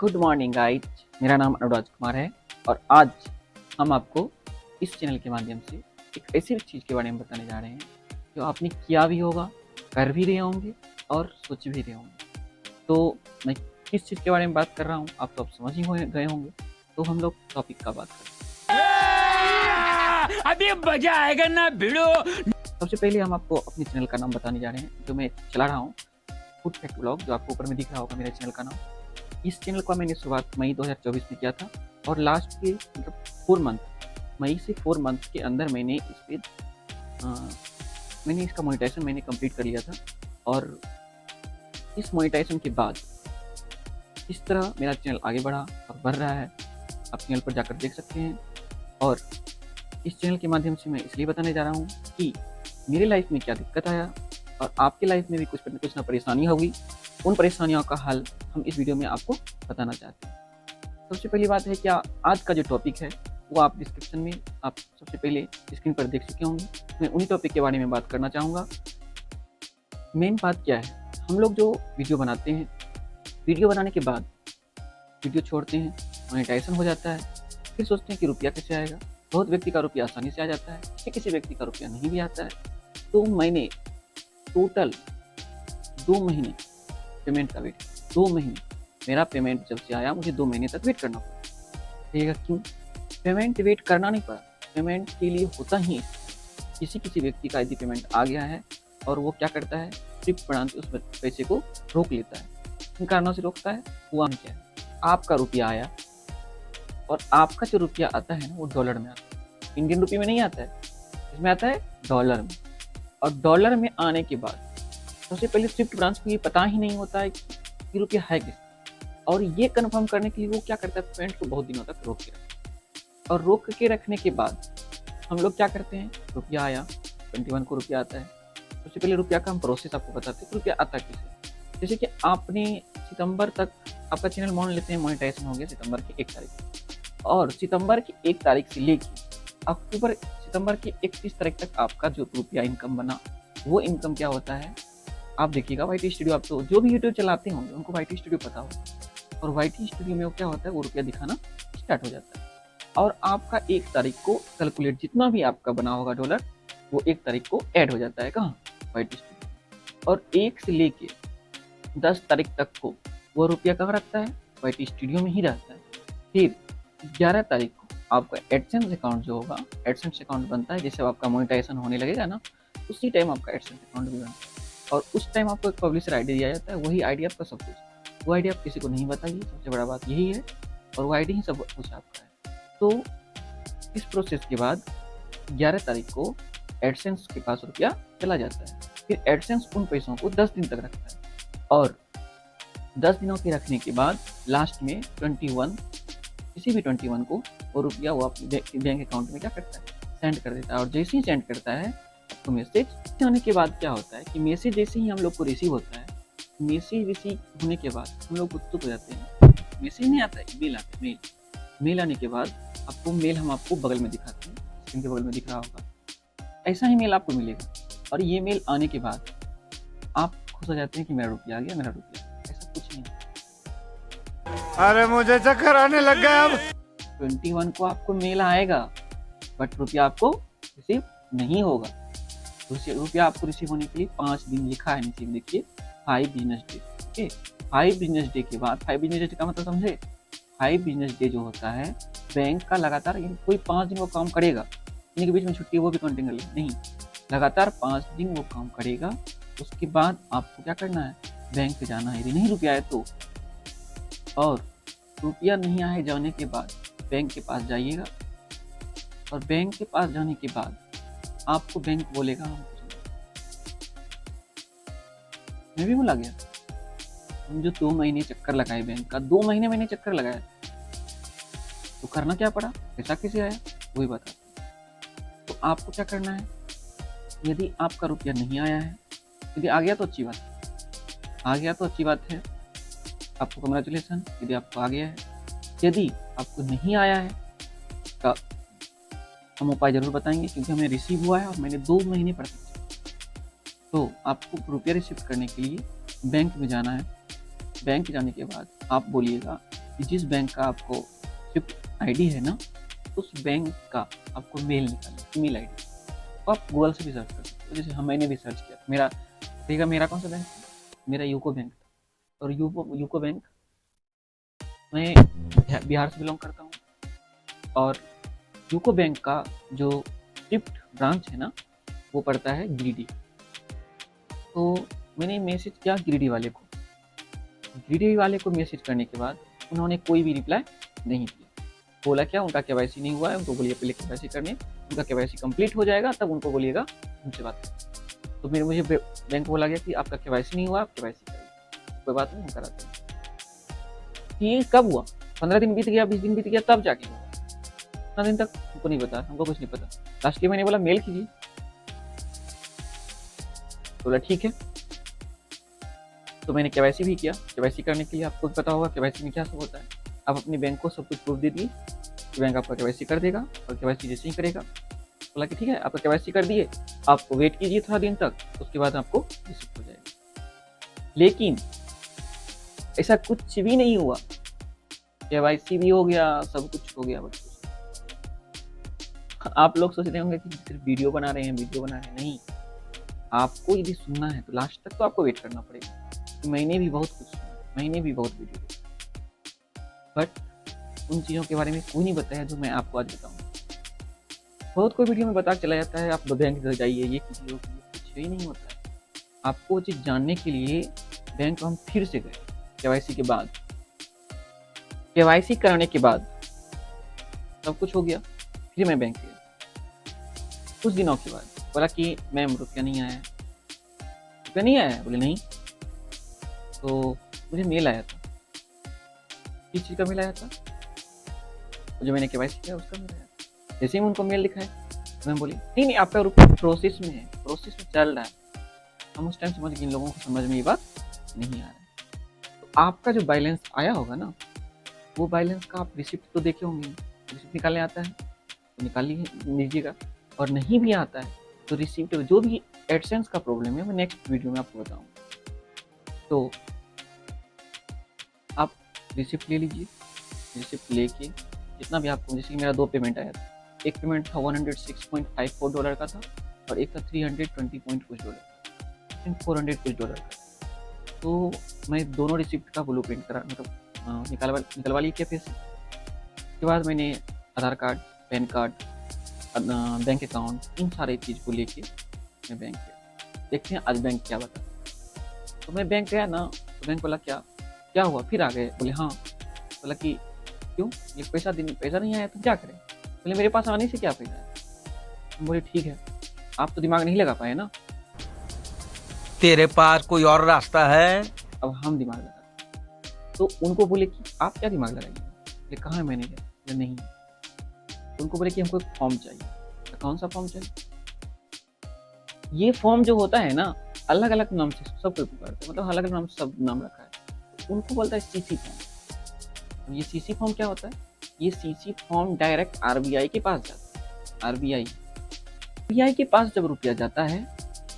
Good morning guys, मेरा नाम अनुराज कुमार है और आज हम आपको इस चैनल के माध्यम से एक ऐसी चीज़ के बारे में बताने जा रहे हैं जो आपने किया भी होगा, कर भी रहे होंगे और सोच भी रहे होंगे। तो मैं किस चीज़ के बारे में बात कर रहा हूँ आप तो अब समझ ही गए होंगे। तो हम लोग टॉपिक का बात करते हैं। अभी मजा आएगा ना भिड़ो। सबसे पहले हम आपको अपने चैनल का नाम बताने जा रहे हैं जो मैं चला रहा हूँ, फूड फैक्ट ब्लॉग, जो आपको ऊपर में दिख रहा होगा मेरे चैनल का नाम। इस चैनल का मैंने शुरुआत मई 2024 में किया था और लास्ट के मतलब 4 मंथ, मई से 4 मंथ के अंदर मैंने इस पे मैंने इसका मोनेटाइजेशन मैंने कंप्लीट कर लिया था। और इस मोनेटाइजेशन के बाद इस तरह मेरा चैनल आगे बढ़ा और बढ़ रहा है। आप चैनल पर जाकर देख सकते हैं। और इस चैनल के माध्यम से मैं इसलिए बताने जा रहा हूँ कि मेरी लाइफ में क्या दिक्कत आया और आपकी लाइफ में भी कुछ ना परेशानी होगी। उन परेशानियों का हल हम इस वीडियो में आपको बताना चाहते हैं। सबसे पहली बात है कि आज का जो टॉपिक है वो आप डिस्क्रिप्शन में आप सबसे पहले स्क्रीन पर देख चुके होंगे। मैं उन्हीं टॉपिक के बारे में बात करना चाहूँगा। मेन बात क्या है, हम लोग जो वीडियो बनाते हैं, वीडियो बनाने के बाद वीडियो छोड़ते हैं, मोनेटाइजेशन हो जाता है, फिर सोचते हैं कि रुपया कैसे आएगा। बहुत व्यक्ति का रुपया आसानी से आ जाता है, किसी व्यक्ति का रुपया नहीं भी आता है। तो मैंने टोटल 2 महीने पेमेंट का वेट, 2 महीने मेरा पेमेंट जब से आया मुझे 2 महीने तक वेट करना पड़ा। ठीक है, क्यों पेमेंट वेट करना नहीं पड़ा? पेमेंट के लिए होता ही किसी व्यक्ति का यदि पेमेंट आ गया है और वो क्या करता है, सिर्फ तुरंत उस पैसे को रोक लेता है। किन कारणों से रोकता है? हुआ क्या है, आपका रुपया आया और आपका जो रुपया आता है ना वो डॉलर में आता है, इंडियन रुपये में नहीं आता है। इसमें आता है डॉलर में। और डॉलर में आने के बाद सबसे पहले स्विफ्ट ब्रांच को ये पता ही नहीं होता है कि रुपया है किस, और ये कंफर्म करने के लिए वो क्या करता है, पेमेंट को बहुत दिनों तक रोक के रखता है। और रोक के रखने के बाद हम लोग क्या करते हैं, रुपया आया 21 को रुपया आता है। सबसे पहले रुपया का हम प्रोसेस आपको बताते हैं, रुपया आता किसे। जैसे कि आपने सितंबर तक आपका चैनल मान लेते हैं मोनेटाइजेशन हो गया सितंबर की 1 तारीख, और सितंबर की 1 तारीख से लेकर सितंबर की 31 तारीख तक आपका जो रुपया इनकम बना, वो इनकम क्या होता है आप देखिएगा। वाईटी स्टूडियो, आप तो जो भी यूट्यूब चलाते होंगे उनको वाईटी स्टूडियो पता होगा। और वाईटी स्टूडियो में वो क्या होता है, वो रुपया दिखाना स्टार्ट हो जाता है। और आपका 1 तारीख को कैलकुलेट जितना भी आपका बना होगा डॉलर, वो 1 तारीख को ऐड हो जाता है कहाँ, वाईटी स्टूडियो। और 1 से लेके 10 तारीख तक को वो रुपया कहाँ रखता है, वाईटी स्टूडियो में ही रहता है। फिर 11 तारीख को आपका एडसेंस अकाउंट जो होगा, एडसेंस अकाउंट बनता है। जैसे आपका मोनेटाइजेशन होने लगेगा ना, उसी टाइम आपका एडसेंस अकाउंट भी बनता है। और उस टाइम आपको एक पब्लिशर आईडी दिया जाता है, वही आईडी आपका सब कुछ। वो आईडी आप किसी को नहीं बताइए, सबसे बड़ा बात यही है। और वो आईडी ही सब कुछ आपका है। तो इस प्रोसेस के बाद 11 तारीख को एडसेंस के पास रुपया चला जाता है। फिर एडसेंस उन पैसों को 10 दिन तक रखता है, और 10 दिनों के रखने के बाद लास्ट में 21, किसी भी 21 को वो रुपया वो अपने बैंक अकाउंट में क्या करता है, सेंड कर देता है। और जैसे ही सेंड करता है आपको मैसेज आने के बाद क्या होता है कि मैसेज जैसे ही हम लोग को रिसीव होता है, मैसेज रिसीव होने के बाद हम लोग उत्सुक हो जाते हैं। मैसेज नहीं आता है, मेल आता है। मेल आने के बाद आपको मेल हम आपको बगल में दिखाते हैं, स्क्रीन के बगल में दिख रहा होगा। ऐसा ही मेल आपको मिलेगा। और ये मेल आने के बाद आप खुश हो जाते हैं कि मेरा रुपया आ गया, मेरा रुपया। ऐसा कुछ नहीं। अरे मुझे चक्कर आने लग गया। अब 21 को आपको मेल आएगा बट रुपया आपको रिसीव नहीं होगा। रुपया आपको रिसीव होने के लिए 5 दिन लिखा है नीचे, देखिए 5 business day. Okay, 5 business day के बाद, 5 बिजनेस डे का मतलब समझे, 5 बिजनेस डे जो होता है बैंक का लगातार, कोई 5 दिन वो काम करेगा, इनके बीच में छुट्टी वो भी काउंटिंग नहीं, लगातार 5 दिन वो काम करेगा। उसके बाद आपको क्या करना है, बैंक पे जाना है। यदि नहीं रुपया है तो, और रुपया नहीं आए जाने के बाद बैंक के पास जाइएगा। और बैंक के पास जाने के बाद आपको बैंक बोलेगा, मैं भी भुला गया। हम जो 2 महीने चक्कर लगाए बैंक का, 2 महीने मैंने चक्कर लगाया, तो करना क्या पड़ा, पैसा कैसे आया वही बता। तो आपको क्या करना है, यदि आपका रुपया नहीं आया है, यदि आ गया तो अच्छी बात है, आ गया तो अच्छी बात है, आपको कंग्रेचुलेसन यदि आपको आ गया है। यदि आपको नहीं आया है तो हम उपाय जरूर बताएंगे, क्योंकि हमें रिसीव हुआ है और मैंने 2 महीने प्रतीक्षा। तो आपको रुपया रिसीव करने के लिए बैंक में जाना है। बैंक जाने के बाद आप बोलिएगा कि जिस बैंक का आपको स्विफ्ट आईडी है ना, उस बैंक का आपको मेल निकालना, ईमेल आईडी। तो आप गूगल से भी सर्च कर सकते हो। जैसे मैंने भी सर्च किया, मेरा कौन सा बैंक था, मेरा यूको बैंक था। और यूको बैंक, मैं बिहार से बिलोंग करता हूँ, और यूको बैंक का जो स्विफ्ट ब्रांच है ना, वो पड़ता है गिरिडीह। तो मैंने मैसेज किया गिरिडीह वाले को मैसेज करने के बाद उन्होंने कोई भी रिप्लाई नहीं दिया। बोला क्या, उनका केवाईसी नहीं हुआ है, उनको बोलिए पहले केवाईसी करने, उनका केवाईसी कंप्लीट हो जाएगा तब उनको बोलिएगा उनसे बात करें। तो मुझे बैंक बोला गया कि आपका केवाईसी नहीं हुआ, आप केवाईसी करिए। कोई बात नहीं, हम कराते हैं। ये कब हुआ? 15 दिन बीत गया, 20 दिन बीत गया, तब जाके हुआ। इतना दिन तक हमको नहीं पता, हमको कुछ नहीं पता। लास्ट के मैंने बोला मेल कीजिए, बोला ठीक है। तो मैंने केवाईसी भी किया। केवाईसी करने के लिए आपको पता होगा केवाईसी में क्या सब होता है। आप अपने बैंक को सब कुछ प्रूफ दे दिए कि बैंक आपका केवाईसी कर देगा, और केवाईसी जैसे ही करेगा बोला कि ठीक है आपका केवाईसी कर दिए, आप वेट कीजिए थोड़ा दिन तक, उसके बाद आपको रिसीव हो जाएगा। लेकिन ऐसा कुछ भी नहीं हुआ। केवाईसी भी हो गया, सब कुछ हो गया, बट आप लोग सोचते होंगे कि सिर्फ वीडियो बना रहे हैं, नहीं। आपको यदि सुनना है तो लास्ट तक तो आपको वेट करना पड़ेगा। मैंने भी बहुत कुछ सुना, मैंने भी बहुत वीडियो देखी, बट उन चीज़ों के बारे में कोई नहीं बताया जो मैं आपको आज बताऊंगा। बहुत कोई वीडियो में बता चला जाता है आप बैंक जाइए, ये कीजिए, वो कीजिए, कुछ ही नहीं होता है। आपको वो चीज़ जानने के लिए बैंक हम फिर से गए। केवाईसी के बाद, केवाईसी कराने के बाद सब कुछ हो गया, फिर मैं बैंक गया। कुछ दिनों के बाद बोला कि मैम रुपया नहीं आया। रुपया नहीं आया? बोले नहीं। तो मुझे मेल आया था। किस चीज़ का मेल आया था? जो मैंने केवाईसी किया उसका मेल आया था। जैसे ही उनको मेल दिखाया तो मैं बोली नहीं, आपका रुपया प्रोसेस में है, प्रोसेस में चल रहा है। हम उस टाइम समझ गए इन लोगों को समझ में ये बात नहीं आ रहा है। तो आपका जो बैलेंस आया होगा ना, वो बैलेंस का आप रिसिप्ट तो देखे होंगे। रिसिप्ट निकालने आता है तो निकाल लीजिएगा, और नहीं भी आता है तो रिसिप्ट, जो भी एडसेंस का प्रॉब्लम है मैं नेक्स्ट वीडियो में आपको बताऊंगा। तो आप रिसिप्ट ले लीजिए। रिसिप्ट लेके जितना भी आपको, जैसे कि मेरा 2 पेमेंट आया था। एक पेमेंट था $106.54 का था, और एक था $320 कुछ $400 का। तो मैं दोनों रिसिप्ट का ब्लू प्रिंट करा, मतलब निकलवा ली कैफे से। उसके बाद मैंने Aadhaar card, PAN card, bank account, इन सारे चीज़ को लेके मैं बैंक गया। देखते हैं आज बैंक क्या बता। तो मैं बैंक गया ना, तो बैंक बोला क्या हुआ, फिर आ गए? बोले हाँ। बोला कि क्यों, ये पैसा नहीं आया तो क्या करें? बोले मेरे पास आने से क्या पैसा है। बोले ठीक है, आप तो दिमाग नहीं लगा पाए ना, तेरे पास कोई और रास्ता है? अब हम दिमाग लगा। तो उनको बोले कि आप क्या दिमाग लगाइए? बोले कहाँ है मैनेजर? बोले नहीं। तो उनको बोले कि हमको एक फॉर्म चाहिए। तो कौन सा फॉर्म चाहिए? ये फॉर्म जो होता है ना, अलग अलग नाम से सब कोई पुकारते हैं, मतलब अलग अलग नाम से सब नाम रखा है। तो उनको बोलता है सीसी फॉर्म। तो ये सीसी फॉर्म क्या होता है? ये सीसी फॉर्म डायरेक्ट आरबीआई के पास जाता है। आरबीआई के पास जब रुपया जाता है,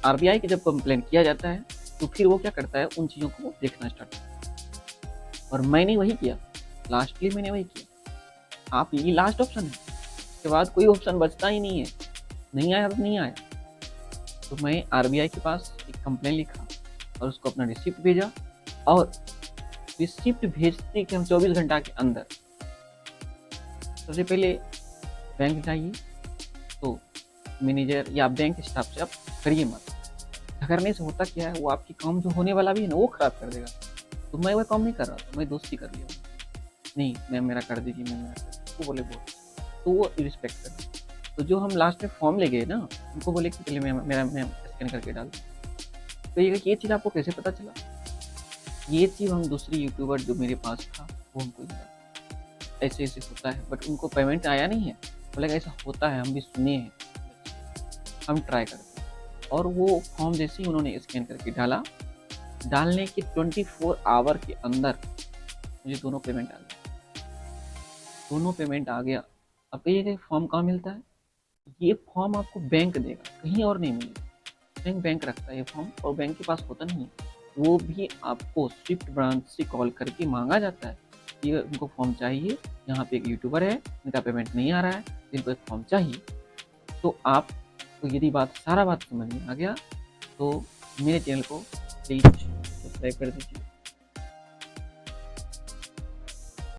आरबीआई के जब कंप्लेन किया जाता है, तो फिर वो क्या करता है, उन चीज़ों को देखना स्टार्ट करता है। और मैंने वही किया, लास्टली मैंने वही किया। आप ये लास्ट ऑप्शन है, उसके बाद कोई ऑप्शन बचता ही नहीं है। नहीं आया तो नहीं आया। तो मैं आरबीआई के पास एक कंप्लेन लिखा और उसको अपना रिसिप्ट भेजा, और रिसिप्ट भेजते कि हम 24 घंटा के अंदर, सबसे पहले बैंक जाइए, तो मैनेजर या बैंक स्टाफ से आप करिए मत। करने से होता क्या है, वो आपकी काम जो होने वाला भी है ना, वो खराब कर देगा। तो मैं वो काम नहीं कर रहा था, मैं दोस्ती कर लिया। नहीं मैम मेरा कर दीजिए, मैम मेरा कर दीजिए। वो बोले तो वो रिस्पेक्ट कर। तो जो हम लास्ट में फॉर्म ले गए ना, उनको बोले कि पहले मैम स्कैन करके डाल दो। तो ये चीज़ आपको कैसे पता चला? ये चीज़ हम दूसरी यूट्यूबर जो मेरे पास था वो हमको बताया, ऐसे ऐसे होता है, बट उनको पेमेंट आया नहीं है। बोले ऐसा होता है, हम भी सुने हैं, हम ट्राई करते हैं। और वो फॉर्म जैसे ही उन्होंने स्कैन करके डाला, डालने के 24 आवर के अंदर मुझे दोनों पेमेंट आ गया। दोनों पेमेंट आ गया। अब कहिए फॉर्म कहाँ मिलता है? ये फॉर्म आपको बैंक देगा, कहीं और नहीं मिलेगा। बैंक रखता है ये फॉर्म, और बैंक के पास होता नहीं है। वो भी आपको स्विफ्ट ब्रांच से कॉल करके मांगा जाता है कि उनको फॉर्म चाहिए, यहाँ पे एक यूट्यूबर है, इनका पेमेंट नहीं आ रहा है, इनको एक फॉर्म चाहिए। तो आप तो यदि सारा बात समझ में आ गया तो मेरे चैनल को प्लीज़ सब्सक्राइब कर दीजिए।